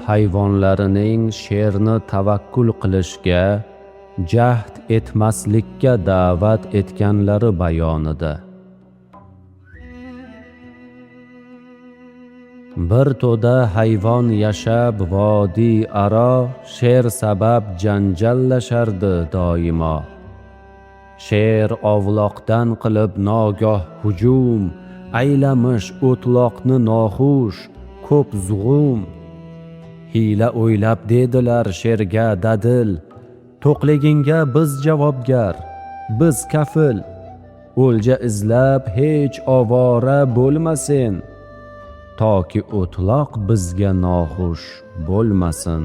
hayvonlarining sherni tavakkul qilishga, jahd etmaslikka da'vat etganlari bayonida. Bir to'da hayvon yashab vodiy aro, sher sabab janjallashardi doimo. Sher ovloqdan qilib nogoh hujum, aylamish o'tloqni noxush, ko'p zug'um. Hiyla o'ylab dedilar sherga dadil, to'qligingga biz javobgar, biz kafil. O'lja izlab hech ovora bo'lmasin, toki o'tloq bizga noxush bo'lmasin.